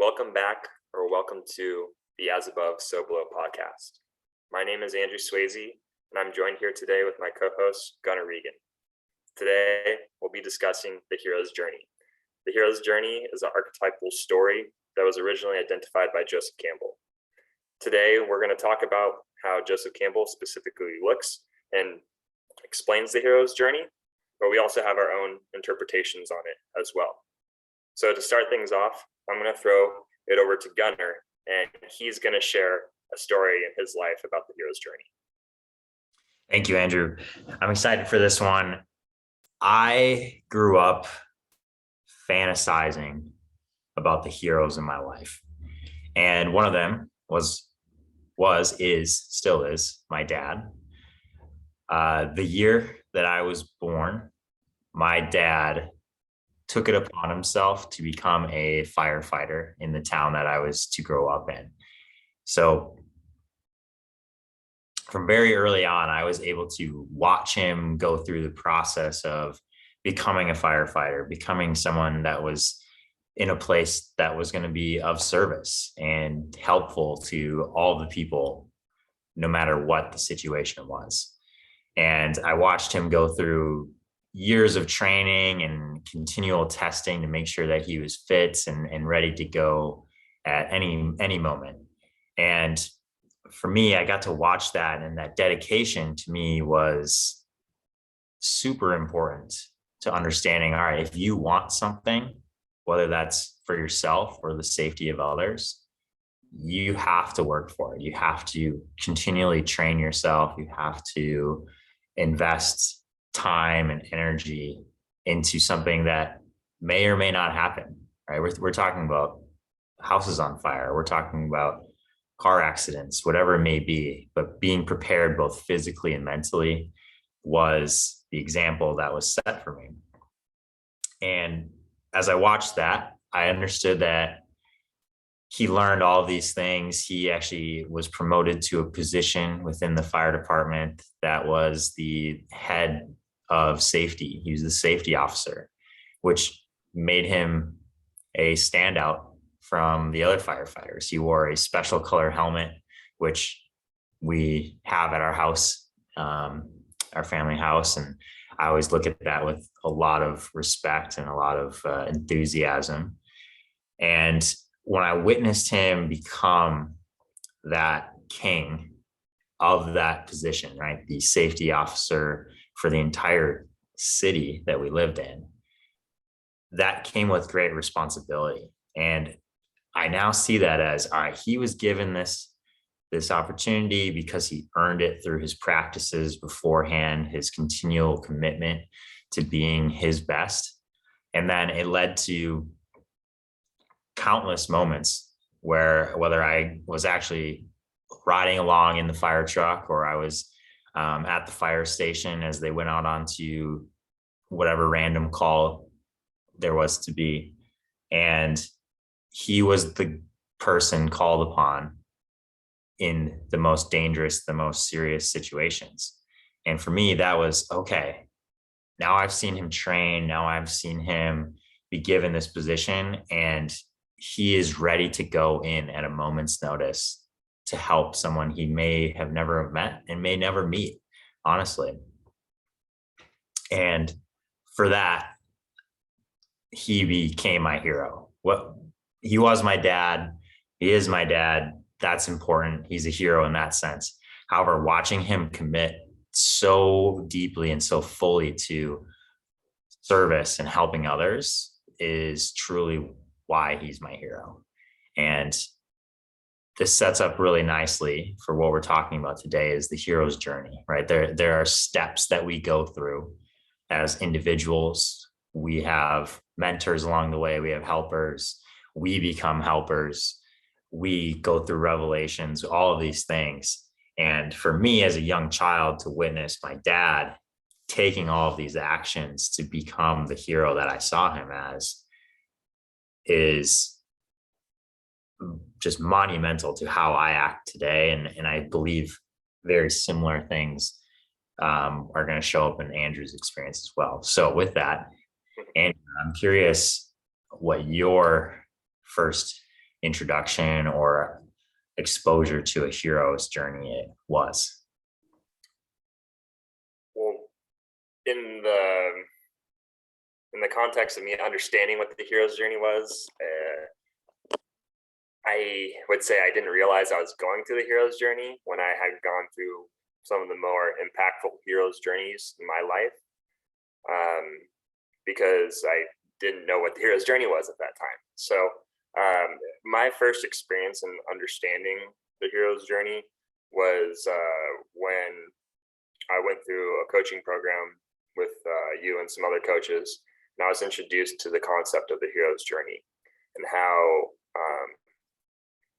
Welcome back, or welcome to the As Above, So Below podcast. My name is Andrew Swasey, and I'm joined here today with my co-host, Gunnar Regan. Today, we'll be discussing the hero's journey. The hero's journey is an archetypal story that was originally identified by Joseph Campbell. Today, we're going to talk about how Joseph Campbell specifically looks and explains the hero's journey, but we also have our own interpretations on it as well. So to start things off, I'm going to throw it over to Gunnar, and he's going to share a story in his life about the hero's journey. Thank you, Andrew. I'm excited for this one. I grew up fantasizing about the heroes in my life. And one of them still is my dad. The year that I was born, my dad took it upon himself to become a firefighter in the town that I was to grow up in. So from very early on, I was able to watch him go through the process of becoming a firefighter, becoming someone that was in a place that was going to be of service and helpful to all the people, no matter what the situation was. And I watched him go through years of training and continual testing to make sure that he was fit and ready to go at any moment. And for me, I got to watch that, and that dedication to me was super important to understanding, all right, if you want something, whether that's for yourself or the safety of others, you have to work for it. You have to continually train yourself. You have to invest time and energy into something that may or may not happen, right? We're talking about houses on fire. We're talking about car accidents, whatever it may be, but being prepared both physically and mentally was the example that was set for me. And as I watched that, I understood that he learned all of these things. He actually was promoted to a position within the fire department that was the head of safety. He was the safety officer, which made him a standout from the other firefighters. He wore a special color helmet, which we have at our house, our family house. And I always look at that with a lot of respect and a lot of enthusiasm. And when I witnessed him become that king of that position, right, the safety officer for the entire city that we lived in, that came with great responsibility. And I now see that as, all right, he was given this opportunity because he earned it through his practices beforehand, his continual commitment to being his best. And then it led to countless moments where, whether I was actually riding along in the fire truck or I was at the fire station as they went out onto whatever random call there was to be, and he was the person called upon in the most dangerous, the most serious situations. And for me, that was, okay, now I've seen him train. Now I've seen him be given this position, and he is ready to go in at a moment's notice to help someone he may have never met and may never meet, honestly. And for that, he became my hero. He was my dad. He is my dad. That's important. He's a hero in that sense. However, watching him commit so deeply and so fully to service and helping others is truly why he's my hero. And this sets up really nicely for what we're talking about today, is the hero's journey, right? There are steps that we go through as individuals. We have mentors along the way. We have helpers. We become helpers. We go through revelations, all of these things. And for me as a young child to witness my dad taking all of these actions to become the hero that I saw him as is just monumental to how I act today. And I believe very similar things are going to show up in Andrew's experience as well. So with that, Andrew, I'm curious what your first introduction or exposure to a hero's journey it was? Well, in the context of me understanding what the hero's journey was, I would say I didn't realize I was going through the hero's journey when I had gone through some of the more impactful hero's journeys in my life, because I didn't know what the hero's journey was at that time. So my first experience in understanding the hero's journey was when I went through a coaching program with you and some other coaches, and I was introduced to the concept of the hero's journey and how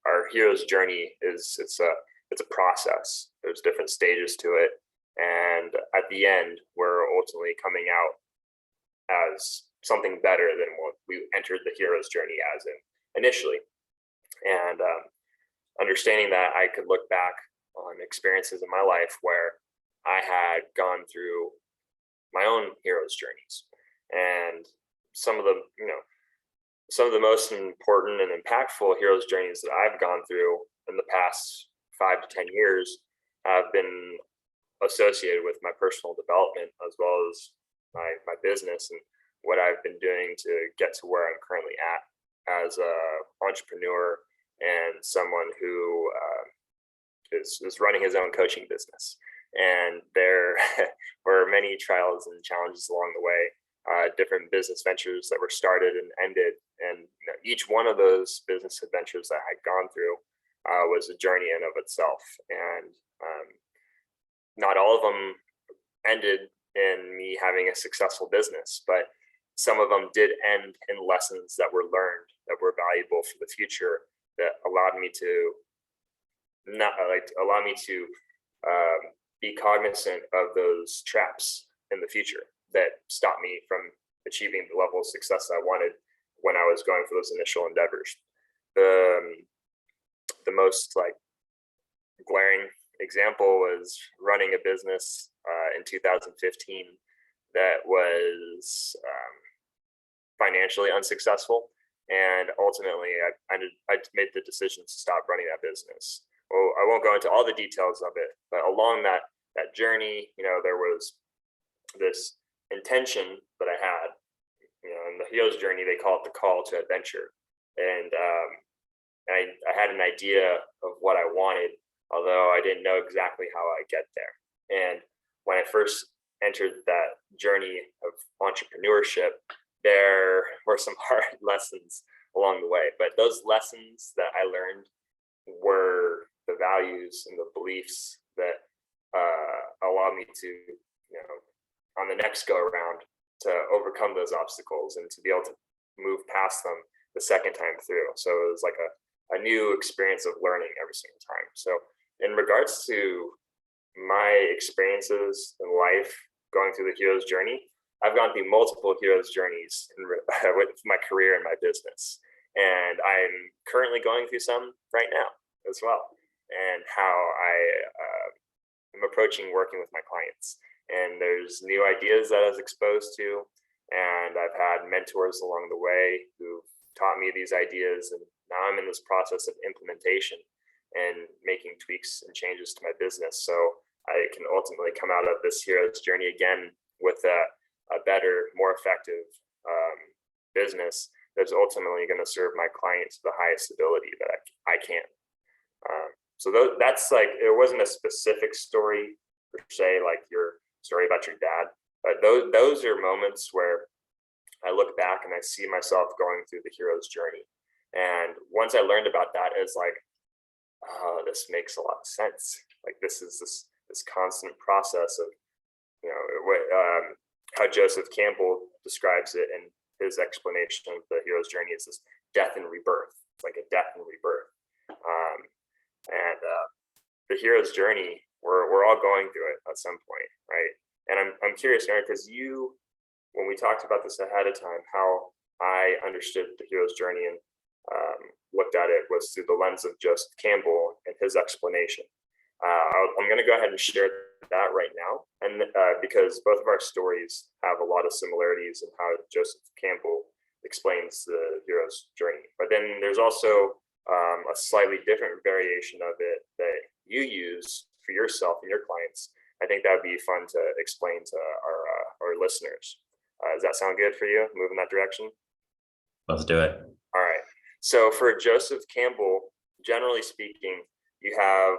our hero's journey is it's a process. There's different stages to it, and at the end, we're ultimately coming out as something better than what we entered the hero's journey as initially. And understanding that, I could look back on experiences in my life where I had gone through my own hero's journeys, and some of the most important and impactful hero's journeys that I've gone through in the past 5 to 10 years have been associated with my personal development as well as my business and what I've been doing to get to where I'm currently at as a entrepreneur and someone who is running his own coaching business. And there were many trials and challenges along the way, different business ventures that were started and ended. And each one of those business adventures that I had gone through was a journey in of itself. And not all of them ended in me having a successful business, but some of them did end in lessons that were learned that were valuable for the future, that allowed me to be cognizant of those traps in the future that stopped me from achieving the level of success I wanted when I was going for those initial endeavors. The most glaring example was running a business in 2015 that was financially unsuccessful, and ultimately I made the decision to stop running that business. Well, I won't go into all the details of it, but along that journey, there was this intention that I had. In the hero's journey, they call it the call to adventure, and I had an idea of what I wanted, although I didn't know exactly how I'd get there. And when I first entered that journey of entrepreneurship, there were some hard lessons along the way, but those lessons that I learned were the values and the beliefs that allow me to, on the next go around, to overcome those obstacles and to be able to move past them the second time through. So it was like a new experience of learning every single time. So in regards to my experiences in life going through the hero's journey, I've gone through multiple hero's journeys with my career and my business. And I'm currently going through some right now as well, and how I am approaching working with my clients. And there's new ideas that I was exposed to, and I've had mentors along the way who've taught me these ideas, and now I'm in this process of implementation and making tweaks and changes to my business, so I can ultimately come out of this hero's journey again with a better, more effective business that's ultimately going to serve my clients to the highest ability that I can. So that's it wasn't a specific story per se, like your story about your dad, but those are moments where I look back and I see myself going through the hero's journey. And once I learned about that, it's like, oh, this makes a lot of sense. Like this is this constant process of, how Joseph Campbell describes it in his explanation of the hero's journey is this death and rebirth. It's like a death and rebirth. And the hero's journey, we're all going through it at some point, right? And I'm curious, Aaron, because when we talked about this ahead of time, how I understood the hero's journey and looked at it was through the lens of Joseph Campbell and his explanation. I'm going to go ahead and share that right now, and because both of our stories have a lot of similarities in how Joseph Campbell explains the hero's journey. But then there's also a slightly different variation of it that you use for yourself and your clients, I think that would be fun to explain to our listeners. Does that sound good for you? Move in that direction? Let's do it. All right. So for Joseph Campbell, generally speaking, you have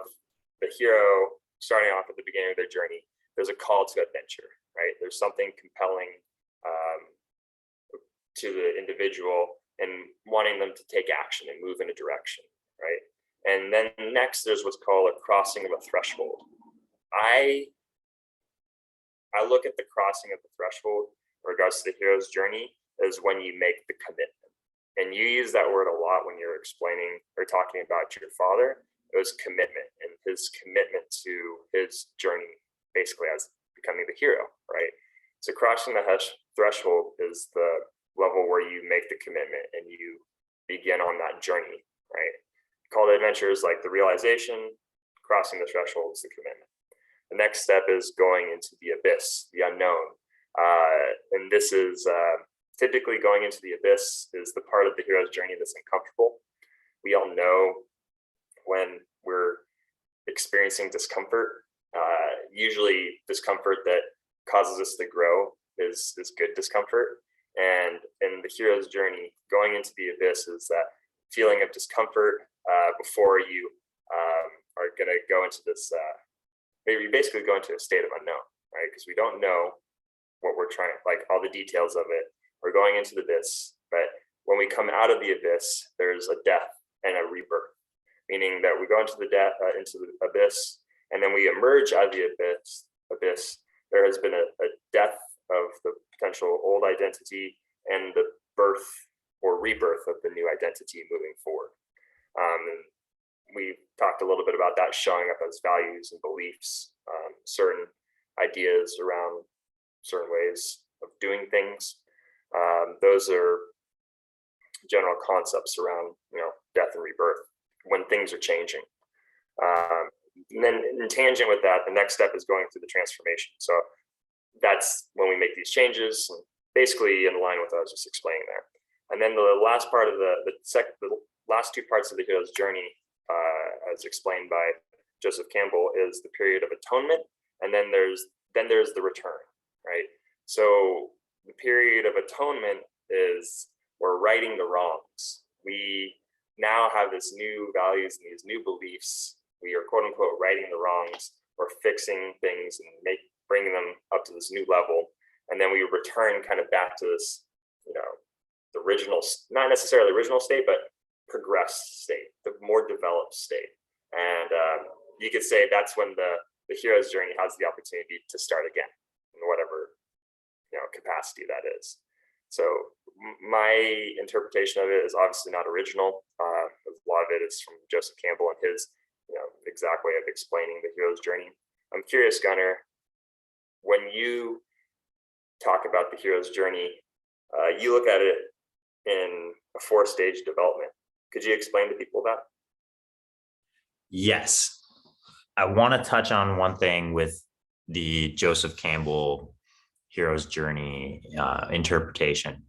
the hero starting off at the beginning of their journey. There's a call to adventure, right? There's something compelling to the individual and wanting them to take action and move in a direction, right? And then next, there's what's called a crossing of a threshold. I look at the crossing of the threshold in regards to the hero's journey as when you make the commitment. And you use that word a lot when you're explaining or talking about your father. It was commitment, and his commitment to his journey, basically as becoming the hero, right? So crossing the threshold is the level where you make the commitment and you begin on that journey, right? Call to adventure is like the realization, crossing the threshold is the commitment. The next step is going into the abyss, the unknown. And this is typically going into the abyss is the part of the hero's journey that's uncomfortable. We all know when we're experiencing discomfort, usually discomfort that causes us to grow is good discomfort. And in the hero's journey, going into the abyss is that feeling of discomfort before you are going to go into this, maybe basically go into a state of unknown, right? Because we don't know what we're trying, like all the details of it. We're going into the abyss, but when we come out of the abyss, there's a death and a rebirth, meaning that we go into the abyss, and then we emerge out of the abyss. There has been a death of the potential old identity and the birth or rebirth of the new identity moving forward. And we talked a little bit about that showing up as values and beliefs, certain ideas around certain ways of doing things. Those are general concepts around, death and rebirth when things are changing. And then in tangent with that, the next step is going through the transformation. So that's when we make these changes, and basically in line with what I was just explaining there. And then the last part of the last two parts of the hero's journey, as explained by Joseph Campbell, is the period of atonement, and then there's the return, right? So the period of atonement is we're righting the wrongs. We now have this new values and these new beliefs. We are quote unquote righting the wrongs. We're fixing things and bringing them up to this new level, and then we return kind of back to this, the original, not necessarily original state, but progressed state, the more developed state. And you could say that's when the hero's journey has the opportunity to start again in whatever capacity that is. So my interpretation of it is obviously not original. A lot of it is from Joseph Campbell and his exact way of explaining the hero's journey. I'm curious, Gunnar, when you talk about the hero's journey, you look at it in a 4-stage development. Could you explain to people that? Yes. I want to touch on one thing with the Joseph Campbell hero's journey interpretation.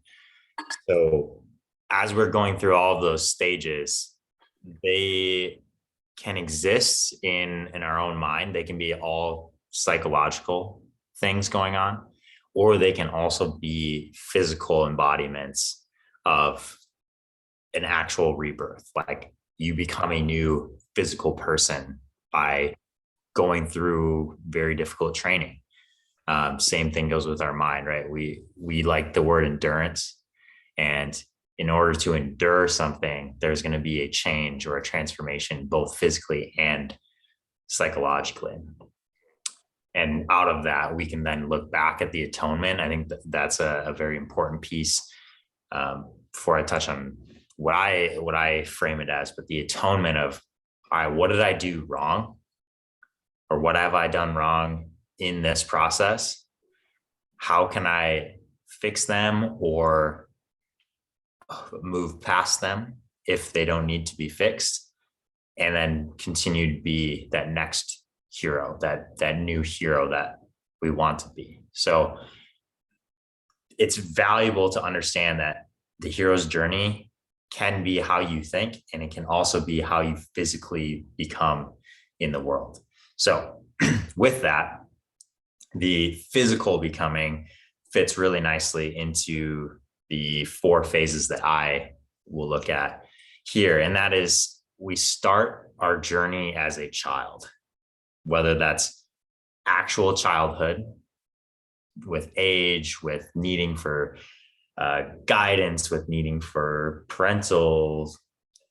So as we're going through all of those stages, they can exist in our own mind. They can be all psychological things going on, or they can also be physical embodiments of an actual rebirth, like you become a new physical person by going through very difficult training. Same thing goes with our mind, right? We like the word endurance, and in order to endure something, there's going to be a change or a transformation, both physically and psychologically. And out of that, we can then look back at the atonement. I think that's a very important piece. Before I touch on what I frame it as, but the atonement of, all right, what did I do wrong? Or what have I done wrong in this process? How can I fix them or move past them if they don't need to be fixed? And then continue to be that next hero, that new hero that we want to be. So it's valuable to understand that the hero's journey can be how you think, and it can also be how you physically become in the world. So with that, the physical becoming fits really nicely into the 4 phases that I will look at here. And that is, we start our journey as a child, whether that's actual childhood with age, with needing for guidance, with needing for parental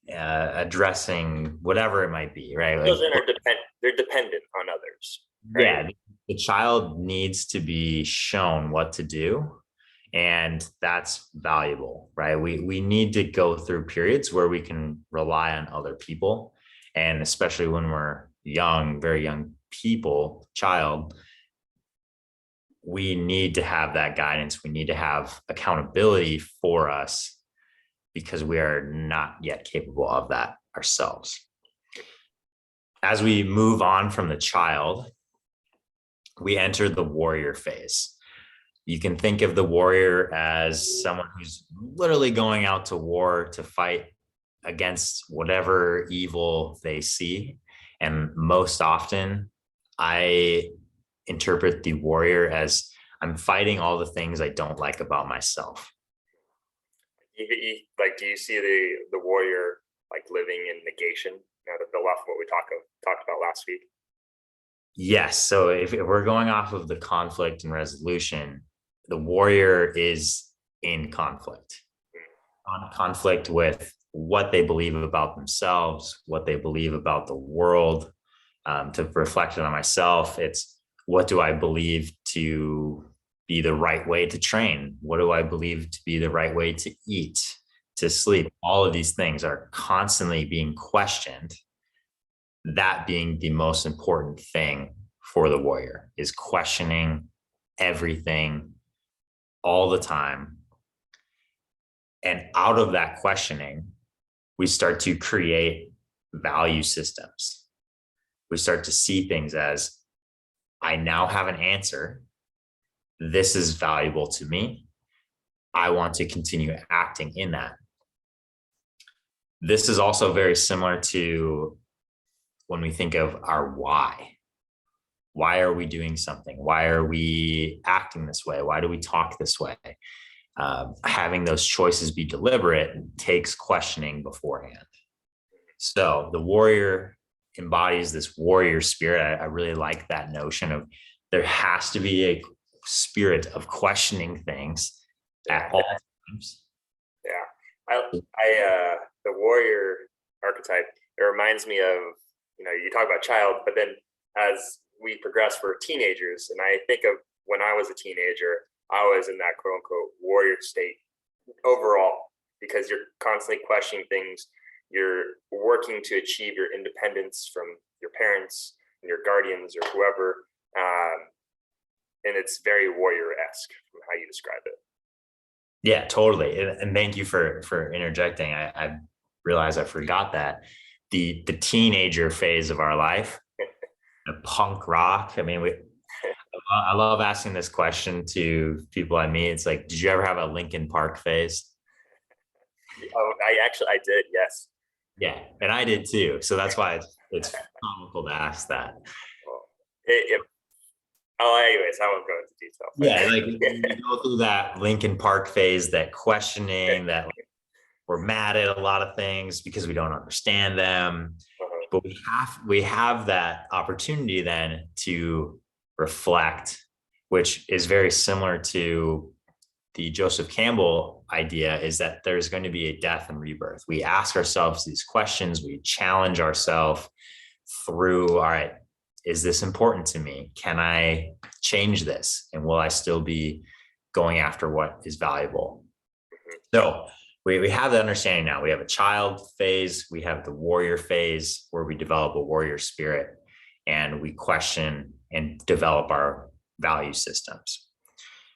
addressing, whatever it might be, right? Children are they're dependent on others, right? Yeah, the child needs to be shown what to do, and that's valuable, right? We need to go through periods where we can rely on other people, and especially when we're young, very young child, we need to have that guidance. We need to have accountability for us because we are not yet capable of that ourselves. As we move on from the child, we enter the warrior phase. You can think of the warrior as someone who's literally going out to war to fight against whatever evil they see. And most often, I interpret the warrior as I'm fighting all the things I don't like about myself. Like, do you see the warrior like living in negation? To build off what we talked about last week. Yes. So if we're going off of the conflict and resolution, the warrior is in conflict, on conflict with what they believe about themselves, what they believe about the world. To reflect it on myself, it's what do I believe to be the right way to train? What do I believe to be the right way to eat, to sleep? All of these things are constantly being questioned. That being the most important thing for the warrior is questioning everything all the time. And out of that questioning, we start to create value systems. We start to see things as, I now have an answer. This is valuable to me. I want to continue acting in that. This is also very similar to when we think of our why. Why are we doing something? Why are we acting this way? Why do we talk this way? Having those choices be deliberate takes questioning beforehand. So the warrior embodies this warrior spirit. I really like that notion of there has to be a spirit of questioning things at all times. Yeah, the warrior archetype, it reminds me of, you talk about child, but then as we progress for teenagers, and I think of when I was a teenager, I was in that quote unquote warrior state overall, because you're constantly questioning things. You're working to achieve your independence from your parents and your guardians or whoever. And it's very warrior-esque from how you describe it. Yeah, totally. And thank you for interjecting. I realized I forgot that the teenager phase of our life, the punk rock. I mean, I love asking this question to people I meet. It's like, did you ever have a Linkin Park phase? Oh, I did. Yes. Yeah, and I did too. So that's why it's comical to ask that. Well, anyways, I won't go into detail. Yeah, like you go through that Linkin Park phase, that questioning, that we're mad at a lot of things because we don't understand them. But we have that opportunity then to reflect, which is very similar to the Joseph Campbell idea, is that there's going to be a death and rebirth. We ask ourselves these questions, we challenge ourselves through, all right, is this important to me? Can I change this? And will I still be going after what is valuable? So we have the understanding now. We have a child phase, we have the warrior phase where we develop a warrior spirit and we question and develop our value systems.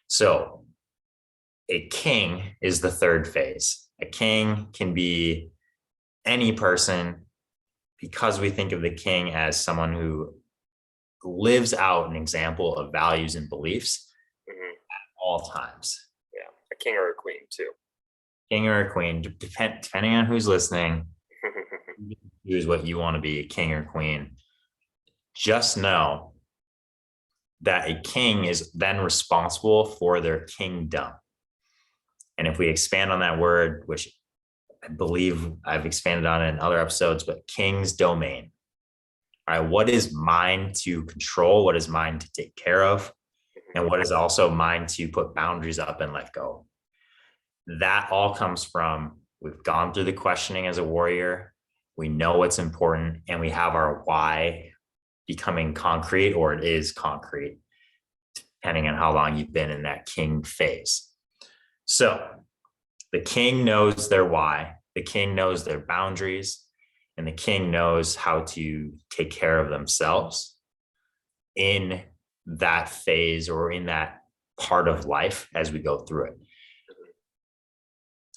So a king is the third phase. A king can be any person because we think of the king as someone who lives out an example of values and beliefs at all times. Yeah, a king or a queen too. king or a queen, depending on who's listening, choose what you want to be, king or queen. Just know that a king is then responsible for their kingdom. And if we expand on that word, which I believe I've expanded on in other episodes, but king's domain. All right, what is mine to control? What is mine to take care of? And what is also mine to put boundaries up and let go? That all comes from, we've gone through the questioning as a warrior. We know what's important, and we have our why becoming concrete, or it is concrete, depending on how long you've been in that king phase. So the king knows their why, the king knows their boundaries, and the king knows how to take care of themselves in that phase or in that part of life as we go through it.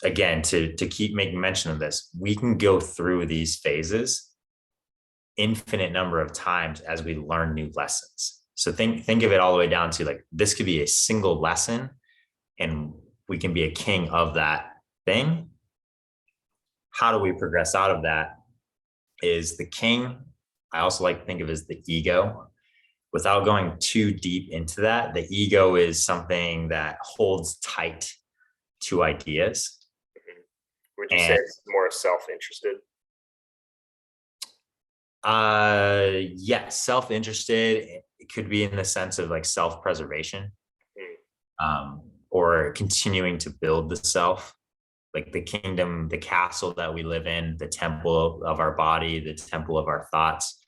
Again, to keep making mention of this, we can go through these phases infinite number of times as we learn new lessons. So think of it all the way down to, like, this could be a single lesson and we can be a king of that thing. How do we progress out of that? Is the king, I also like to think of as the ego. Without going too deep into that, the ego is something that holds tight to ideas. Would you say it's more self-interested? Yes, self-interested. It could be in the sense of like self-preservation, or continuing to build the self, like the kingdom, the castle that we live in, the temple of our body, the temple of our thoughts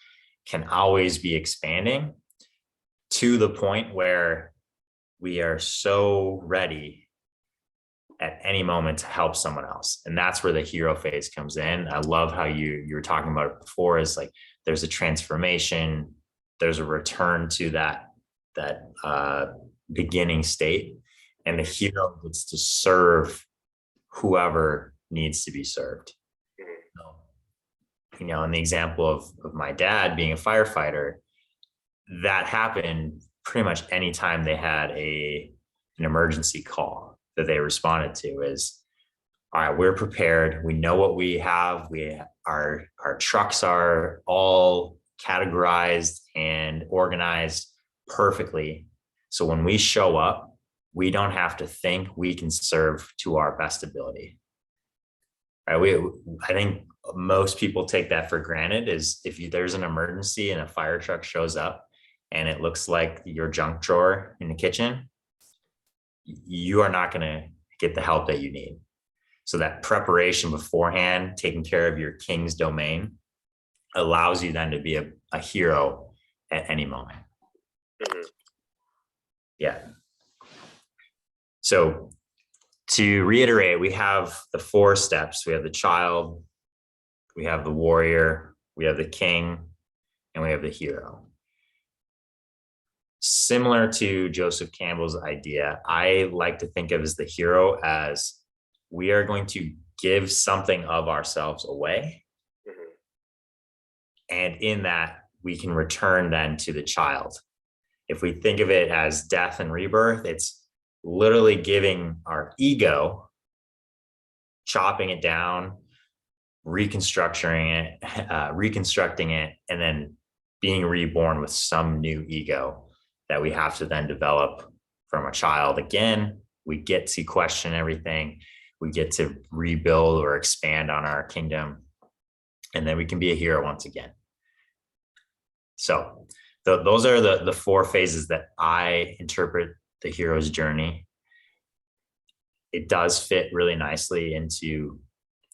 can always be expanding to the point where we are so ready at any moment to help someone else. And that's where the hero phase comes in. I love how you were talking about it before, is like, there's a transformation, there's a return to that beginning state, and the hero gets to serve whoever needs to be served. You know, in the example of my dad being a firefighter, that happened pretty much anytime they had an emergency call that they responded to. Is, all right, we're prepared. We know what we have. Our trucks are all categorized and organized perfectly. So when we show up, we don't have to think, we can serve to our best ability. Right? I think most people take that for granted. Is if there's an emergency and a fire truck shows up and it looks like your junk drawer in the kitchen, you are not going to get the help that you need. So that preparation beforehand, taking care of your king's domain, allows you then to be a hero at any moment. Mm-hmm. Yeah. So to reiterate, we have the 4 steps. We have the child, we have the warrior, we have the king, and we have the hero. Similar to Joseph Campbell's idea, I like to think of as the hero as we are going to give something of ourselves away. Mm-hmm. And in that, we can return then to the child. If we think of it as death and rebirth, it's literally giving our ego, chopping it down, reconstructing it, and then being reborn with some new ego that we have to then develop from a child. Again, we get to question everything. We get to rebuild or expand on our kingdom, and then we can be a hero once again. So those are the 4 phases that I interpret the hero's journey. It does fit really nicely into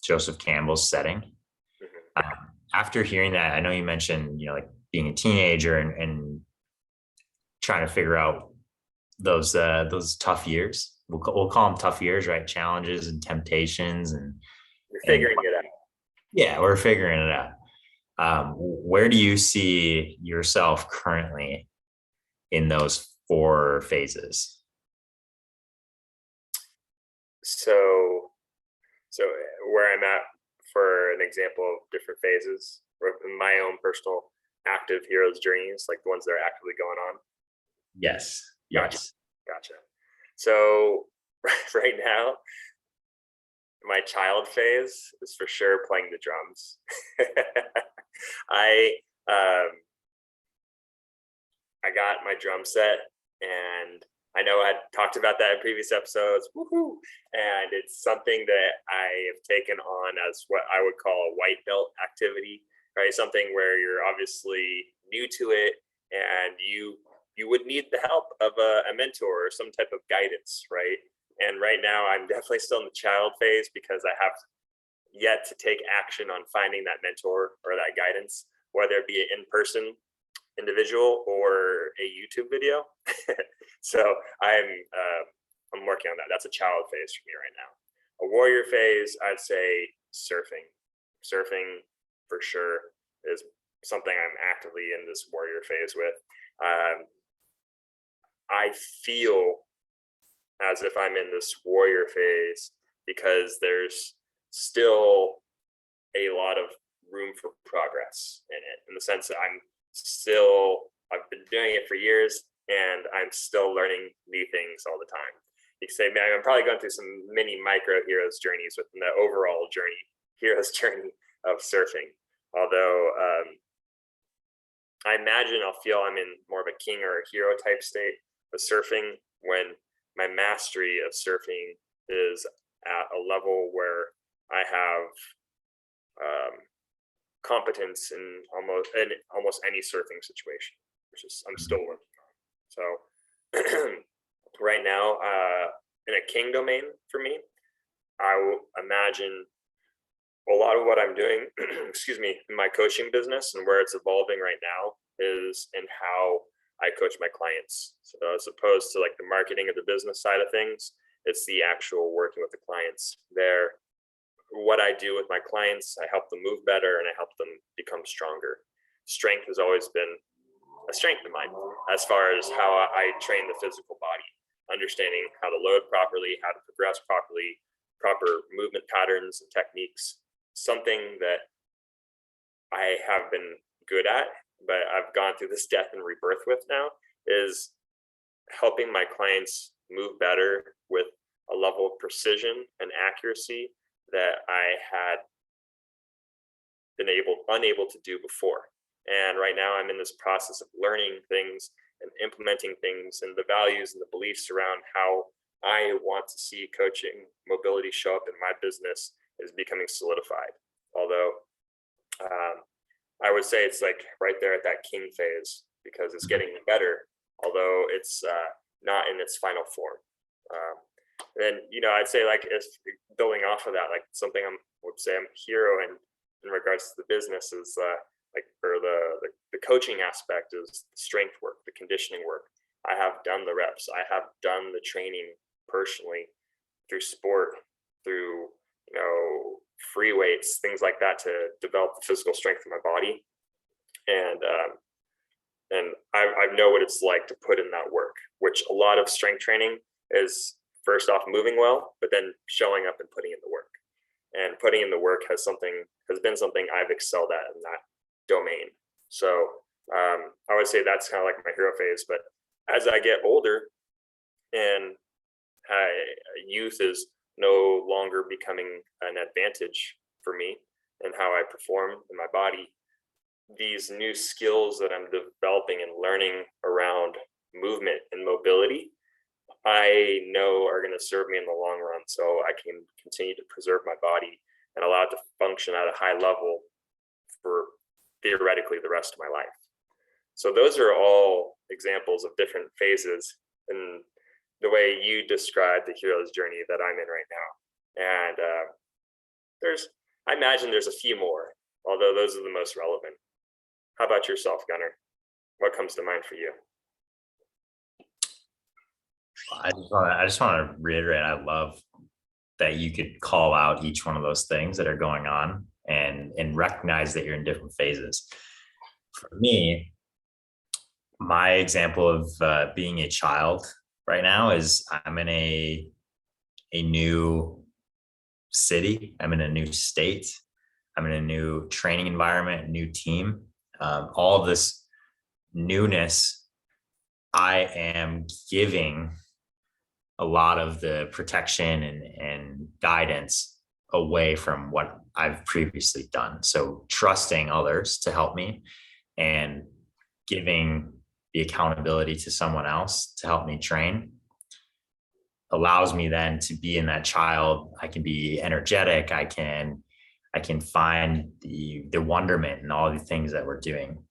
Joseph Campbell's setting. After hearing that, I know you mentioned, like being a teenager and trying to figure out those tough years. We'll call them tough years, right? Challenges and temptations, and you're figuring it out. Yeah, we're figuring it out. Where do you see yourself currently in those 4 phases? So where I'm at, for an example of different phases, my own personal active hero's journeys, like the ones that are actively going on. Yes. Gotcha. So right now, my child phase is for sure playing the drums. I um, I got my drum set, and I know I talked about that in previous episodes. Woohoo! And it's something that I have taken on as what I would call a white belt activity, right? Something where you're obviously new to it, and you would need the help of a mentor or some type of guidance, right? And right now, I'm definitely still in the child phase because I have yet to take action on finding that mentor or that guidance, whether it be an in-person individual or a YouTube video. So I'm working on that. That's a child phase for me right now. A warrior phase, I'd say surfing. Surfing for sure is something I'm actively in this warrior phase with. I feel as if I'm in this warrior phase because there's still a lot of room for progress in it, in the sense that I've been doing it for years and I'm still learning new things all the time. You can say, man, I'm probably going through some mini micro heroes journeys within the overall hero's journey of surfing. Although I imagine I'll feel I'm in more of a king or a hero type state of surfing when my mastery of surfing is at a level where I have competence in almost any surfing situation, which is I'm still working on. So right now, in a king domain for me, I will imagine a lot of what I'm doing, excuse me, in my coaching business and where it's evolving right now is in how I coach my clients. So as opposed to like the marketing of the business side of things, it's the actual working with the clients there. What I do with my clients, I help them move better and I help them become stronger. Strength has always been a strength of mine as far as how I train the physical body, understanding how to load properly, how to progress properly, proper movement patterns and techniques. Something that I have been good at, but I've gone through this death and rebirth with now, is helping my clients move better with a level of precision and accuracy that I had been unable to do before. And right now I'm in this process of learning things and implementing things and the values and the beliefs around how I want to see coaching mobility show up in my business is becoming solidified. Although I would say it's like right there at that king phase because it's getting better, although it's not in its final form. And I'd say like if building off of that, like something I would say I'm a hero in regards to the business is the coaching aspect is the strength work, the conditioning work. I have done the reps. I have done the training personally through sport, through free weights, things like that to develop the physical strength of my body. And I know what it's like to put in that work, which a lot of strength training is first off moving well, but then showing up and putting in the work. And putting in the work has been something I've excelled at in that domain. So I would say that's kind of like my hero phase. But as I get older and youth is no longer becoming an advantage for me and how I perform in my body, these new skills that I'm developing and learning around movement and mobility, I know are going to serve me in the long run, so I can continue to preserve my body and allow it to function at a high level for theoretically the rest of my life. So those are all examples of different phases in the way you describe the hero's journey that I'm in right now. And I imagine there's a few more, although those are the most relevant. How about yourself, Gunnar? What comes to mind for you? I just want to reiterate, I love that you could call out each one of those things that are going on and recognize that you're in different phases. For me, my example of being a child right now is I'm in a new city. I'm in a new state. I'm in a new training environment, new team. All of this newness, I am giving a lot of the protection and guidance away from what I've previously done. So trusting others to help me and giving the accountability to someone else to help me train allows me then to be in that child. I can be energetic. I can find the wonderment in all the things that we're doing.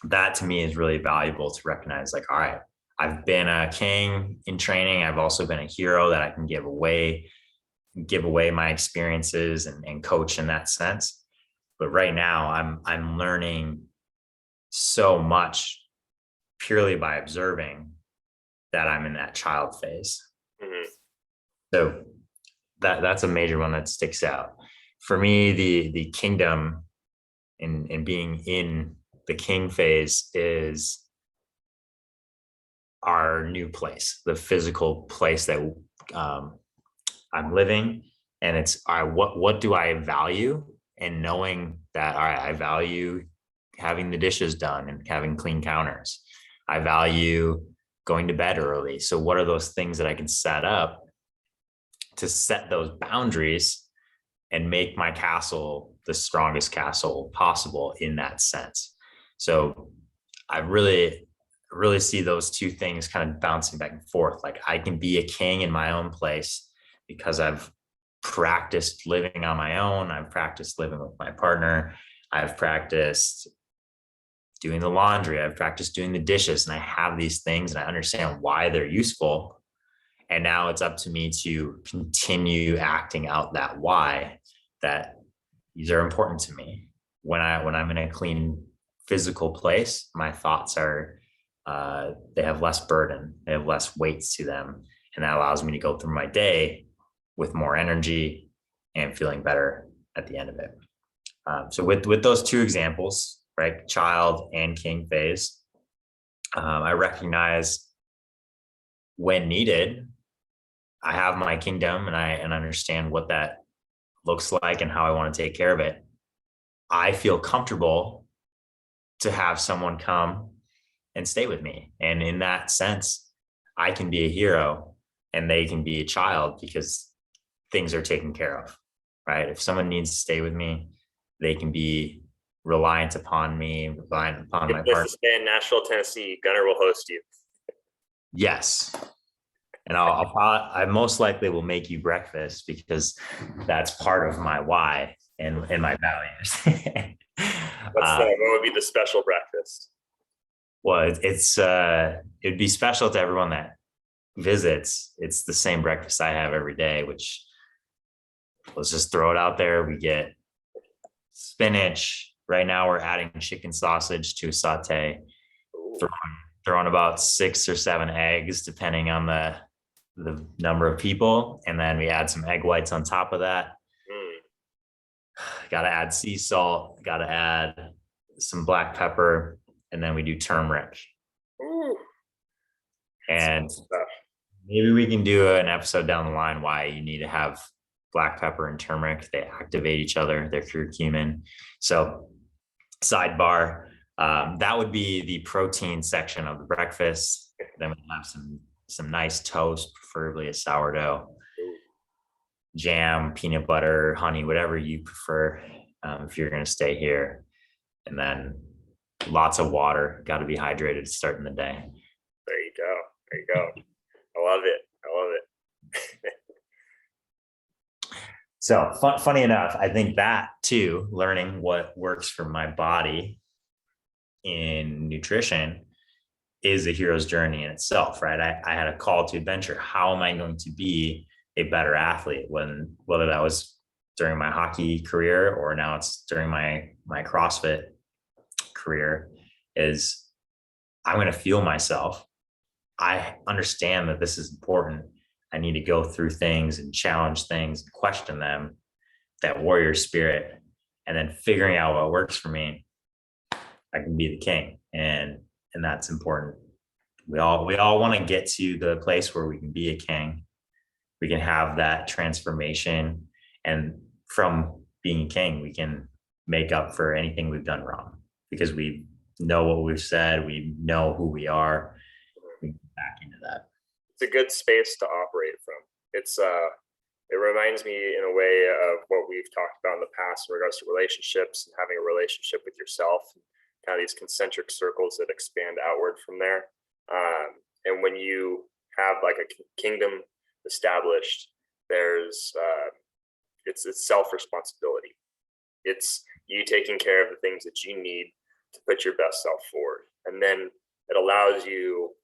That to me is really valuable to recognize, like, all right, I've been a king in training. I've also been a hero that I can give away my experiences and coach in that sense. But right now I'm learning so much purely by observing that I'm in that child phase. Mm-hmm. So that's a major one that sticks out. For me, the kingdom in being in the king phase is our new place, the physical place that I'm living. And it's what do I value? And knowing that, all right, I value having the dishes done and having clean counters. I value going to bed early. So what are those things that I can set up to set those boundaries and make my castle the strongest castle possible in that sense? So I really see those two things kind of bouncing back and forth. Like, I can be a king in my own place because I've practiced living on my own. I've practiced living with my partner. I've practiced doing the laundry. I've practiced doing the dishes, and I have these things and I understand why they're useful. And now it's up to me to continue acting out that why, that these are important to me. When I'm in a clean physical place, my thoughts are, they have less burden, they have less weights to them. And that allows me to go through my day with more energy and feeling better at the end of it. So with those two examples, right, child and king phase, I recognize when needed, I have my kingdom and I understand what that looks like and how I want to take care of it. I feel comfortable to have someone come and stay with me. And in that sense, I can be a hero and they can be a child because things are taken care of, right? If someone needs to stay with me, they can be reliant upon me, reliant upon my partner. To stay in Nashville, Tennessee, Gunnar will host you. Yes. And I most likely will make you breakfast because that's part of my why and my values. What would be the special breakfast? Well, it'd be special to everyone that visits. It's the same breakfast I have every day, which, let's just throw it out there. We get spinach. Right now we're adding chicken sausage to a saute, throwing about 6 or 7 eggs, depending on the number of people. And then we add some egg whites on top of that. Got to add sea salt, got to add some black pepper, and then we do turmeric. Ooh. And maybe we can do an episode down the line why you need to have black pepper and turmeric. They activate each other. They're curcumin. So sidebar, that would be the protein section of the breakfast. Then we have some nice toast, preferably a sourdough, jam, peanut butter, honey, whatever you prefer, if you're going to stay here. And then lots of water. Got to be hydrated starting the day. There you go. I love it. So funny enough, I think that too, learning what works for my body in nutrition is a hero's journey in itself, right? I had a call to adventure. How am I going to be a better athlete, whether that was during my hockey career or now it's during my CrossFit career, is I'm going to feel myself. I understand that this is important. I need to go through things and challenge things and question them, that warrior spirit, and then figuring out what works for me. I can be the king. And that's important. We all want to get to the place where we can be a king. We can have that transformation. And from being a king, we can make up for anything we've done wrong because we know what we've said. We know who we are. We can get back into that. It's a good space to operate from. It's it reminds me in a way of what we've talked about in the past in regards to relationships and having a relationship with yourself, kind of these concentric circles that expand outward from there. And when you have like a kingdom established, there's it's self-responsibility. It's you taking care of the things that you need to put your best self forward, and then it allows you,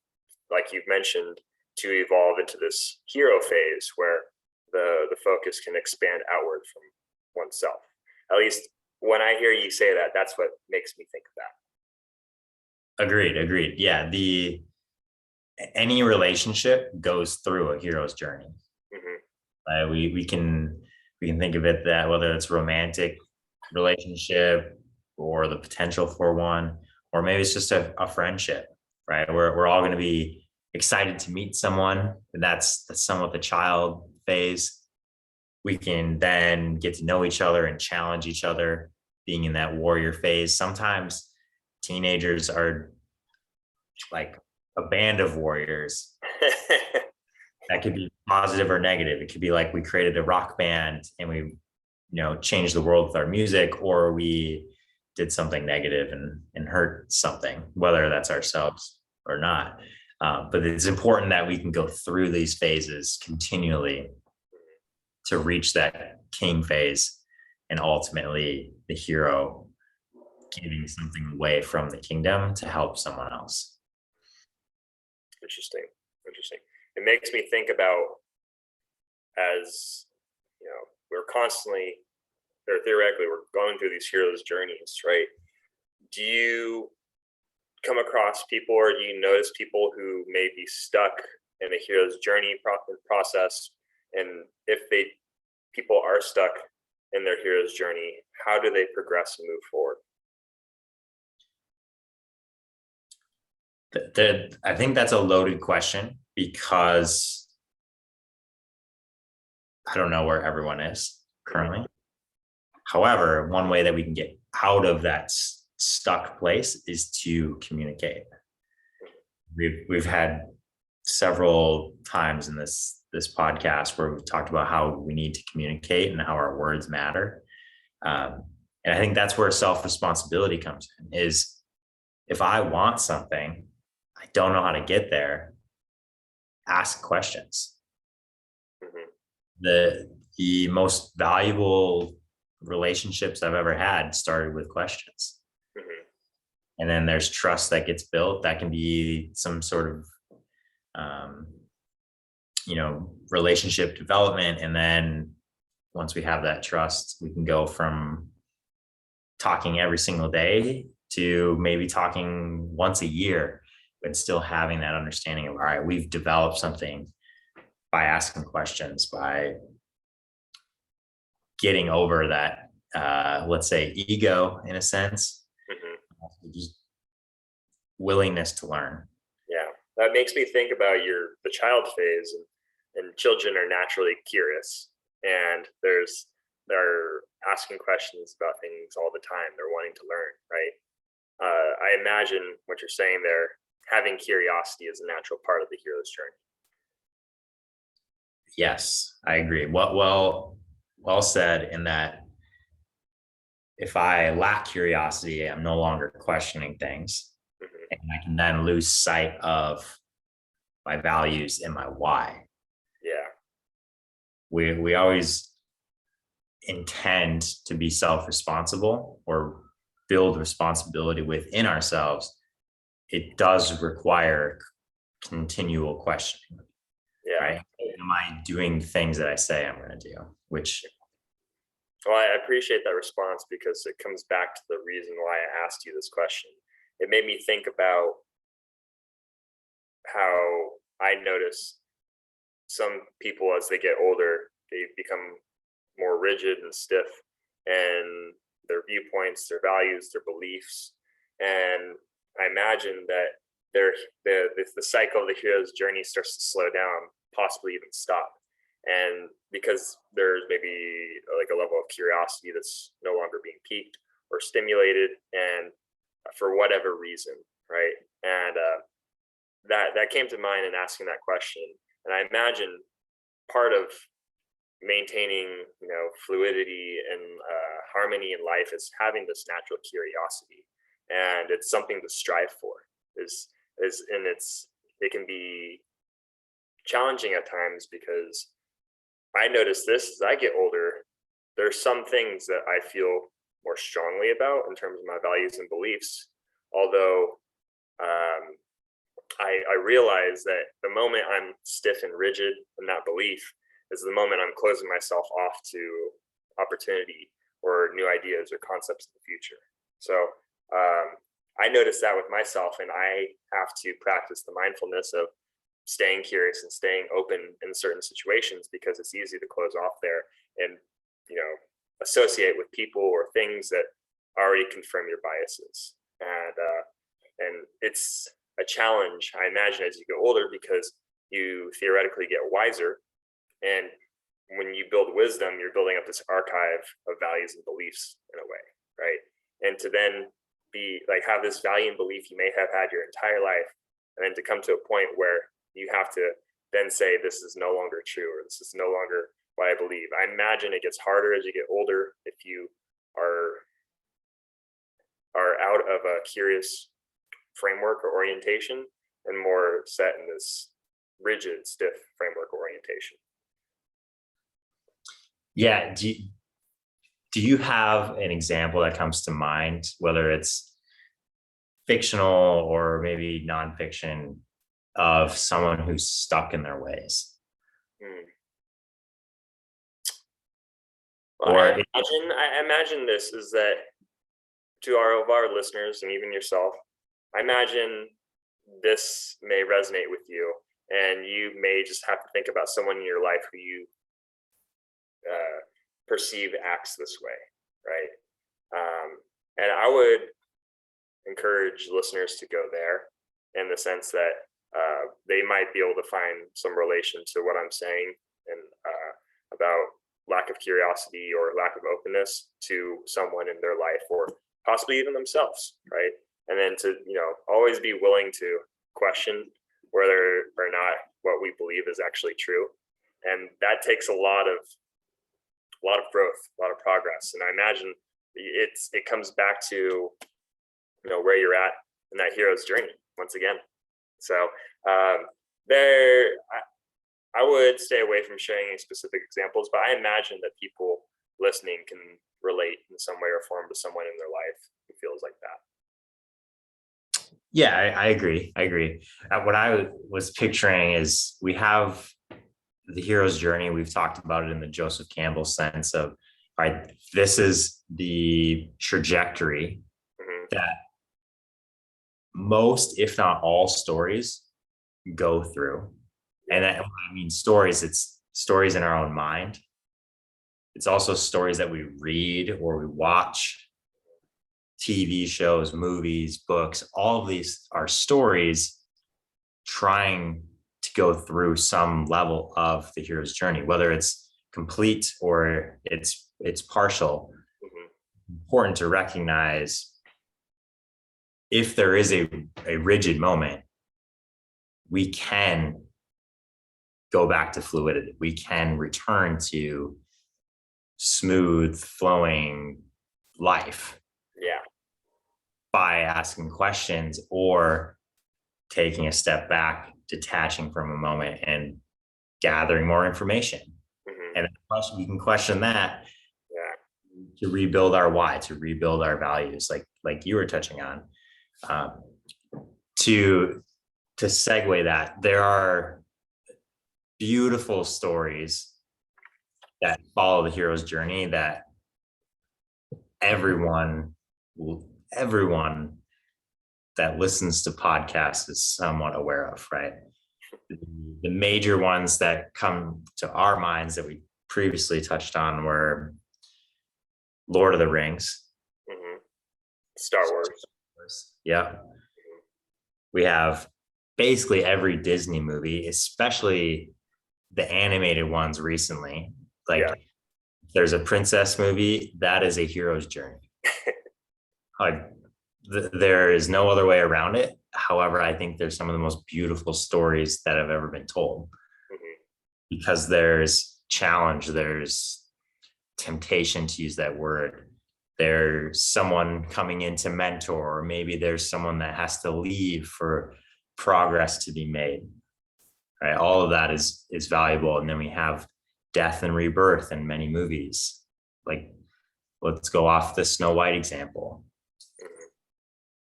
like you've mentioned, to evolve into this hero phase where the focus can expand outward from oneself. At least when I hear you say that, that's what makes me think of that. Agreed. Yeah, any relationship goes through a hero's journey. Mm-hmm. We can think of it that whether it's romantic relationship or the potential for one, or maybe it's just a friendship, right? We're all going to be excited to meet someone. That's somewhat the child phase. We can then get to know each other and challenge each other, being in that warrior phase. Sometimes teenagers are like a band of warriors. That could be positive or negative. It could be like we created a rock band and we, changed the world with our music, or we did something negative and hurt something, whether that's ourselves or not. But it's important that we can go through these phases continually to reach that king phase, and ultimately the hero giving something away from the kingdom to help someone else. Interesting. It makes me think about, as we're constantly, or theoretically, we're going through these heroes' journeys, right? Do you come across people, or do you notice people who may be stuck in a hero's journey process? And if people are stuck in their hero's journey, how do they progress and move forward? I think that's a loaded question, because I don't know where everyone is currently. However, one way that we can get out of that stuck place is to communicate. We've had several times in this podcast where we've talked about how we need to communicate and how our words matter. And I think that's where self-responsibility comes in, is if I want something, I don't know how to get there, ask questions. The most valuable relationships I've ever had started with questions. And then there's trust that gets built. That can be some sort of, relationship development. And then once we have that trust, we can go from talking every single day to maybe talking once a year, but still having that understanding of, all right, we've developed something by asking questions, by getting over that, let's say, ego in a sense, just willingness to learn. Yeah, that makes me think about the child phase, and children are naturally curious, and they're asking questions about things all the time. They're wanting to learn, right? I imagine what you're saying there, having curiosity is a natural part of the hero's journey. Yes, I agree. Well said, in that if I lack curiosity, I'm no longer questioning things, and I can then lose sight of my values and my why. Yeah. We always intend to be self-responsible or build responsibility within ourselves. It does require continual questioning. Yeah. Right? Am I doing things that I say I'm going to do? Well, I appreciate that response, because it comes back to the reason why I asked you this question. It made me think about how I notice some people, as they get older, they become more rigid and stiff in their viewpoints, their values, their beliefs. And I imagine that the cycle of the hero's journey starts to slow down, possibly even stop. And because there's maybe like a level of curiosity that's no longer being piqued or stimulated, and for whatever reason, right? And that came to mind in asking that question. And I imagine part of maintaining, fluidity and harmony in life is having this natural curiosity, and it's something to strive for. It can be challenging at times, because I notice this as I get older. There's some things that I feel more strongly about in terms of my values and beliefs, although I realize that the moment I'm stiff and rigid in that belief is the moment I'm closing myself off to opportunity or new ideas or concepts in the future. So I notice that with myself, and I have to practice the mindfulness of staying curious and staying open in certain situations, because it's easy to close off there and associate with people or things that already confirm your biases. And it's a challenge, I imagine, as you get older, because you theoretically get wiser, and when you build wisdom, you're building up this archive of values and beliefs in a way, right? And to then be like, have this value and belief you may have had your entire life, and then to come to a point where you have to then say, this is no longer true, or this is no longer what I believe. I imagine it gets harder as you get older if you are out of a curious framework or orientation and more set in this rigid, stiff framework or orientation. Yeah. Do you have an example that comes to mind, whether it's fictional or maybe nonfiction, of someone who's stuck in their ways? Well, I imagine this is that to our listeners and even yourself, I imagine this may resonate with you, and you may just have to think about someone in your life who you perceive acts this way, right? And I would encourage listeners to go there, in the sense that they might be able to find some relation to what I'm saying, and about lack of curiosity or lack of openness to someone in their life, or possibly even themselves, right? And then to always be willing to question whether or not what we believe is actually true, and that takes a lot of growth, a lot of progress. And I imagine it comes back to where you're at in that hero's journey once again. So I would stay away from sharing any specific examples, but I imagine that people listening can relate in some way or form to someone in their life who feels like that. Yeah, I agree. What I was picturing is, we have the hero's journey. We've talked about it in the Joseph Campbell sense of, all right, this is the trajectory that most, if not all, stories go through. And that, when I mean stories, it's stories in our own mind. It's also stories that we read or we watch, TV shows, movies, books. All of these are stories trying to go through some level of the hero's journey, whether it's complete or it's partial. Important to recognize, if there is a rigid moment, we can go back to fluidity. We can return to smooth flowing life. Yeah. By asking questions or taking a step back, detaching from a moment and gathering more information. And we can question that to rebuild our why, to rebuild our values, like you were touching on. To segue that, there are beautiful stories that follow the hero's journey that everyone that listens to podcasts is somewhat aware of, right? The major ones that come to our minds that we previously touched on were Lord of the Rings, Star Wars. Yeah. We have basically every Disney movie, especially the animated ones recently. There's a princess movie, that is a hero's journey. There is no other way around it. However, I think there's some of the most beautiful stories that have ever been told, because there's challenge, there's temptation, to use that word. There's someone coming in to mentor, or maybe there's someone that has to leave for progress to be made. Right? All of that is valuable. And then we have death and rebirth in many movies. Like, let's go off the Snow White example.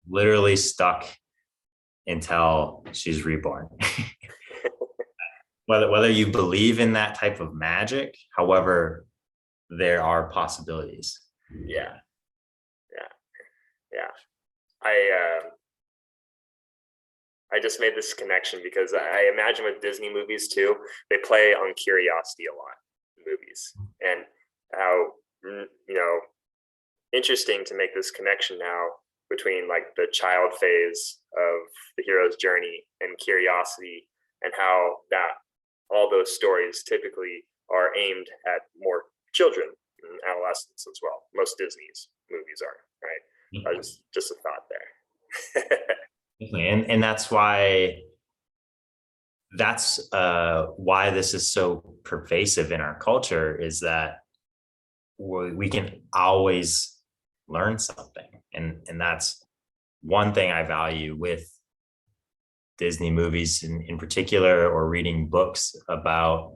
Literally stuck until she's reborn. whether you believe in that type of magic, however, there are possibilities. Yeah. I just made this connection because I imagine with Disney movies too, they play on curiosity a lot in movies, and how, interesting to make this connection now between like the child phase of the hero's journey and curiosity, and how that all those stories typically are aimed at more children and adolescents as well. Most Disney's movies are, right? Mm-hmm. Just a thought there. And that's why this is so pervasive in our culture, is that we can always learn something. And that's one thing I value with Disney movies in particular, or reading books about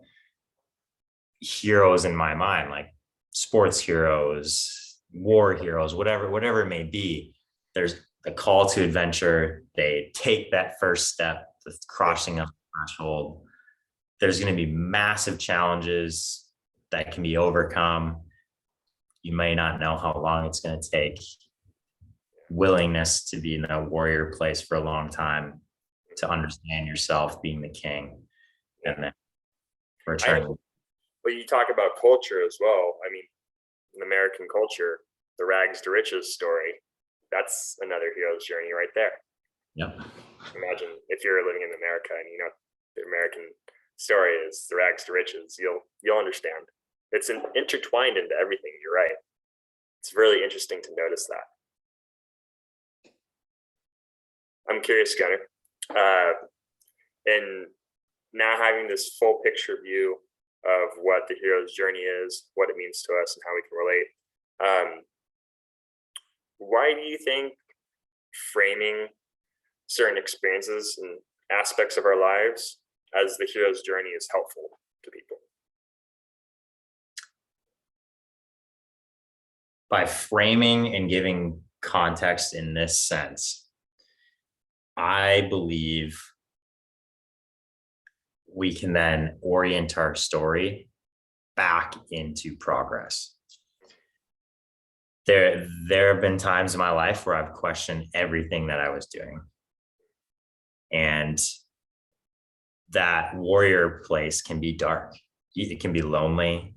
heroes in my mind, like sports heroes, war heroes, whatever it may be. There's a call to adventure. They take that first step, the crossing of the threshold. There's going to be massive challenges that can be overcome. You may not know how long it's going to take. Willingness to be in a warrior place for a long time, to understand yourself being the king, and then return. Well, you talk about culture as well. I mean, in American culture, the rags to riches story, that's another hero's journey right there. Yep. Imagine if you're living in America and the American story is the rags to riches, you'll understand. It's intertwined into everything. You're right. It's really interesting to notice that. I'm curious, Gunnar, and now having this full picture view of what the hero's journey is, what it means to us, and how we can relate. Why do you think framing certain experiences and aspects of our lives as the hero's journey is helpful to people? By framing and giving context in this sense, I believe we can then orient our story back into progress. There have been times in my life where I've questioned everything that I was doing. And that warrior place can be dark. It can be lonely.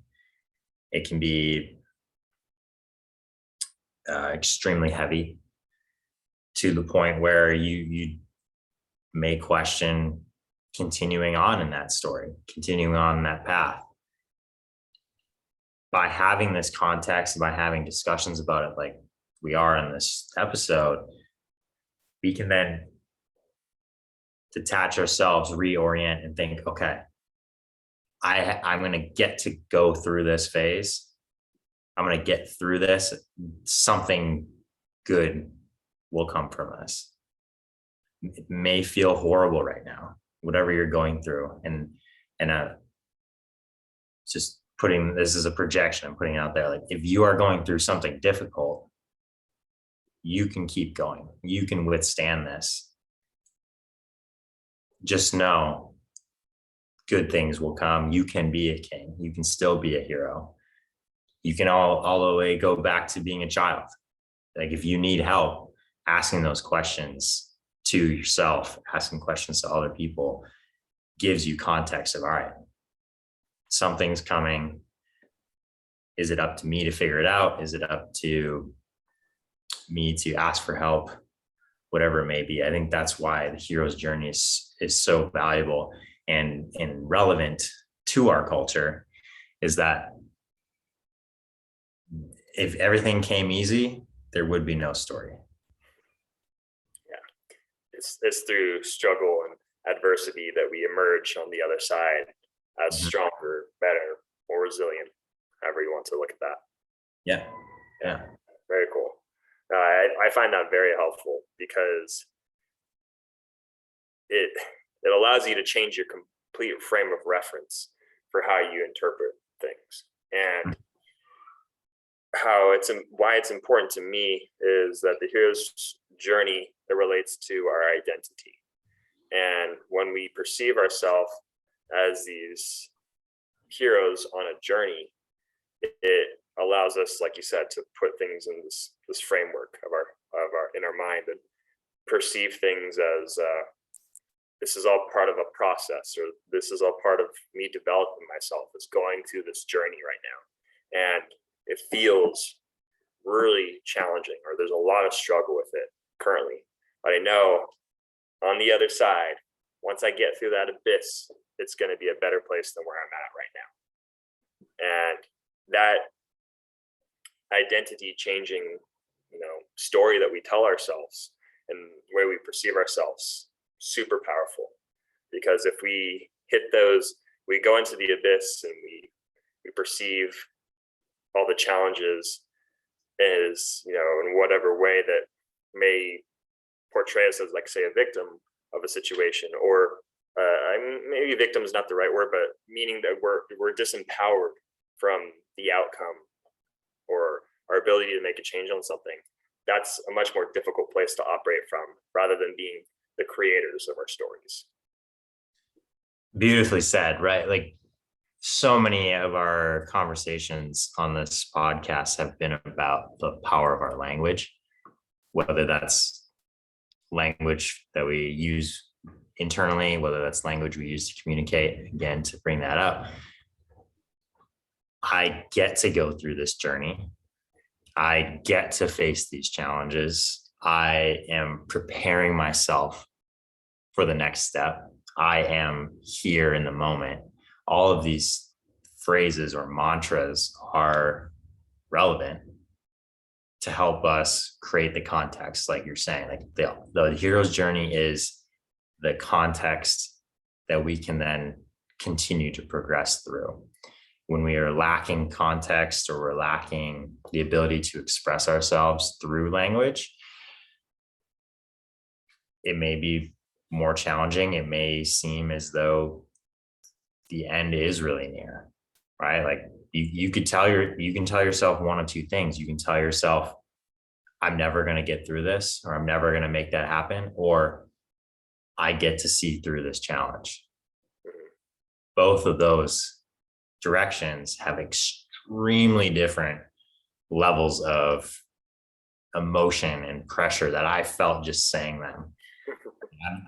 It can be extremely heavy, to the point where you may question continuing on in that story, continuing on in that path. By having this context, by having discussions about it like we are in this episode, we can then detach ourselves, reorient, and think, okay, I'm going to get to go through this phase. I'm going to get through this. Something good will come from this. It may feel horrible right now, whatever you're going through. And just putting this as a projection, I'm putting it out there. Like, if you are going through something difficult, you can keep going. You can withstand this. Just know good things will come. You can be a king. You can still be a hero. You can all the way go back to being a child. Like, if you need help, asking those questions to yourself, asking questions to other people, gives you context of, all right, something's coming. Is it up to me to figure it out? Is it up to me to ask for help? Whatever it may be. I think that's why the hero's journey is so valuable and relevant to our culture, is that if everything came easy, there would be no story. Yeah, it's through struggle and adversity that we emerge on the other side as stronger, better, or resilient, however you want to look at that. Yeah. Yeah. Very cool. I find that very helpful because it allows you to change your complete frame of reference for how you interpret things. And why it's important to me is that the hero's journey, it relates to our identity. And when we perceive ourselves as these heroes on a journey, it allows us, like you said, to put things in this framework of our in our mind and perceive things as this is all part of a process, or this is all part of me developing myself, is going through this journey right now. And it feels really challenging, or there's a lot of struggle with it currently. But I know on the other side, once I get through that abyss, it's going to be a better place than where I'm at right now. And that identity changing, story that we tell ourselves and the way we perceive ourselves, super powerful. Because if we hit those, we go into the abyss and we perceive all the challenges as, in whatever way that may portray us as, like, say, a victim of a situation, or maybe victim is not the right word, but meaning that we're disempowered from the outcome or our ability to make a change on something. That's a much more difficult place to operate from, rather than being the creators of our stories. Beautifully said, right? Like, so many of our conversations on this podcast have been about the power of our language, whether that's language that we use internally, whether that's language we use to communicate. Again, to bring that up, I get to go through this journey. I get to face these challenges. I am preparing myself for the next step. I am here in the moment. All of these phrases or mantras are relevant to help us create the context, like you're saying. Like, the hero's journey is the context that we can then continue to progress through. When we are lacking context, or we're lacking the ability to express ourselves through language, it may be more challenging. It may seem as though the end is really near, right? Like, you can tell yourself one of two things. You can tell yourself, I'm never going to get through this, or I'm never going to make that happen, or I get to see through this challenge. Both of those directions have extremely different levels of emotion and pressure that I felt just saying them.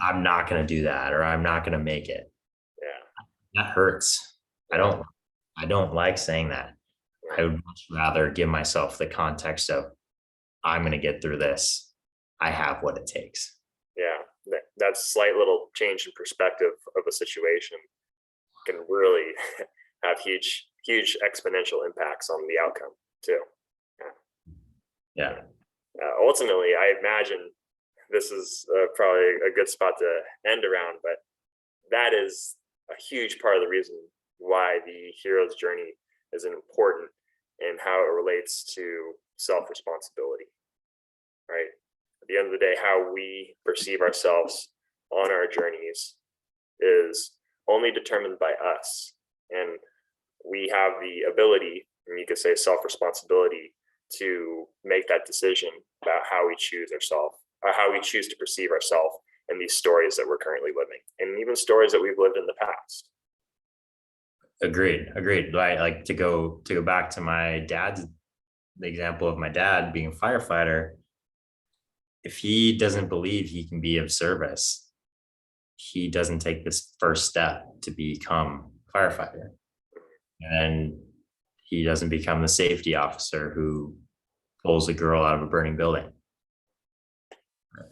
I'm not going to do that, or I'm not going to make it. Yeah, that hurts. I don't like saying that. I would much rather give myself the context of, I'm going to get through this. I have what it takes. Yeah, that slight little change in perspective of a situation can really have huge exponential impacts on the outcome too. Yeah. Ultimately, I imagine this is probably a good spot to end around, but that is a huge part of the reason why the hero's journey is important, and how it relates to self-responsibility, right? At the end of the day, how we perceive ourselves on our journeys is only determined by us. And we have the ability, and you could say self-responsibility, to make that decision about how we choose ourselves, or how we choose to perceive ourselves in these stories that we're currently living, and even stories that we've lived in the past. Agreed. Like, to go back to the example of my dad being a firefighter. If he doesn't believe he can be of service, he doesn't take this first step to become a firefighter. And he doesn't become the safety officer who pulls a girl out of a burning building.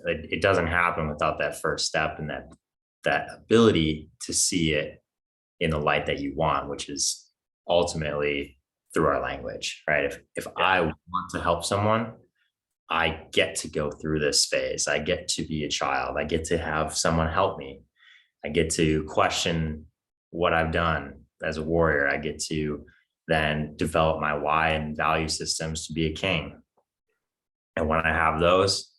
It doesn't happen without that first step, and that ability to see it in the light that you want, which is ultimately through our language, right? If I want to help someone, I get to go through this phase. I get to be a child. I get to have someone help me. I get to question what I've done as a warrior. I get to then develop my why and value systems to be a king. And when I have those,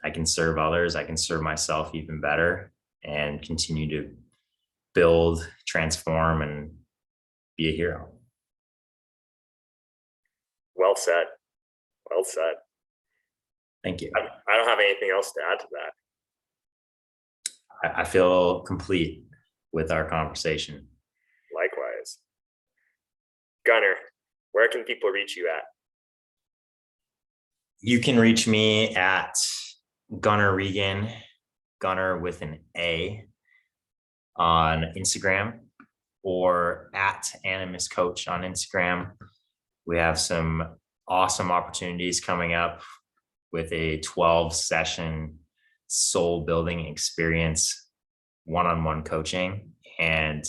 I can serve others, I can serve myself even better, and continue to build, transform, and be a hero. Well said. Well said. Thank you. I don't have anything else to add to that. I feel complete with our conversation. Likewise. Gunnar, where can people reach you at? You can reach me at Gunnar Regan, Gunnar with an A, on Instagram, or at Animus Coach on Instagram. We have some awesome opportunities coming up with a 12-session soul building experience, one-on-one coaching. And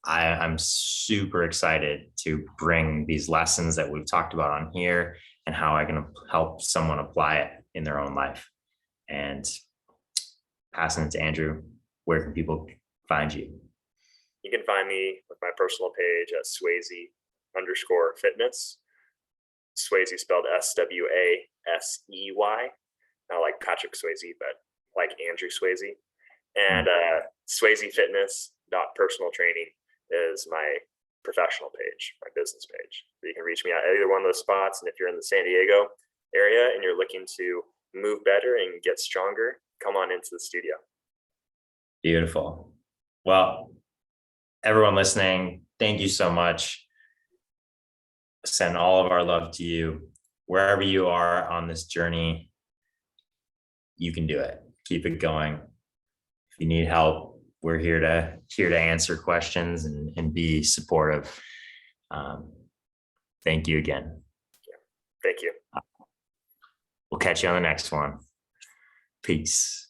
I'm super excited to bring these lessons that we've talked about on here and how I can help someone apply it in their own life. And passing it to Andrew, where can people find you? You can find me with my personal page at Swasey_fitness. Swasey spelled Swasey, not like Patrick Swayze, but like Andrew Swasey. And SwaseyFitness.personaltraining is my professional page, my business page. You can reach me at either one of those spots. And if you're in the San Diego area and you're looking to move better and get stronger, come on into the studio. Beautiful. Well, everyone listening, thank you so much. Send all of our love to you. Wherever you are on this journey, you can do it. Keep it going. If you need help, we're here to answer questions and be supportive. Thank you again. Thank you. We'll catch you on the next one. Peace.